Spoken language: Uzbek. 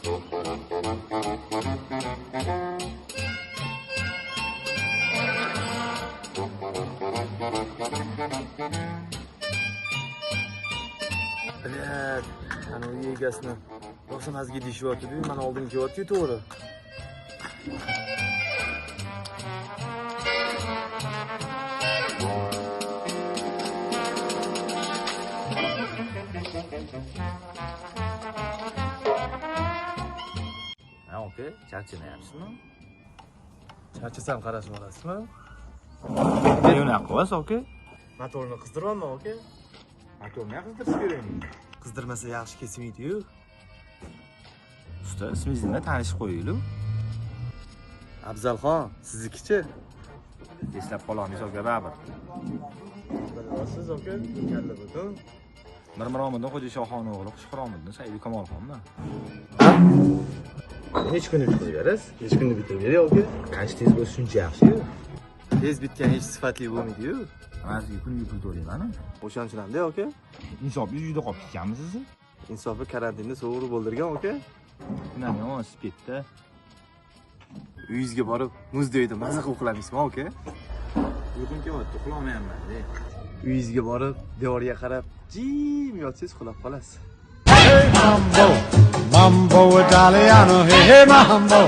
Bilat, ana uy egasini boshimizga deyishyapti-ku, mana oldin kelyapti-ku to'g'ri. Ha, oka, charchanayapsizmi? Charchasam qarashib olasizmi? Nega unaqa qilyapsiz, oka? Motorni qizdiryapman, aka. Motorni qizdirish kerakmi? Qizdirmasa yaxshi kesmaydi-yu. Usta, ismingizni nima tanishib qo'yaylik? Afzalxon, siznikichi? Eslab qolamiz, oka, baribir. Bilasiz, aka, kalla butun. Mirmiromiddin Xo'ja Shoxon o'g'li Xushxiromiddin Saidi Kamolxonmi? Hech kunni bitirib berasiz? Hech kunni bitirib bering, aka. Qancha tez bo'lsa shuncha yaxshi-yu. Tez bitgan hech sifatli bo'lmaydi-yu. Manzilga kuniga pul to'layman-a? O'shanchidan-da, aka. Insobingiz uyda qolib ketganmi siz? Insofi karantinda sovuqni bo'ldirgan, aka. Kunam yomon isib ketdi. Uyingizga borib, muz deydi, maza qilib uxlamaysizmi, aka? Uyqum kelyapti, uxlolmayapman-da. Uyingizga borib, devorga qarab, jim yotsangiz uxlab qolasiz. Hey mambo, mambo Italiano, hey mambo.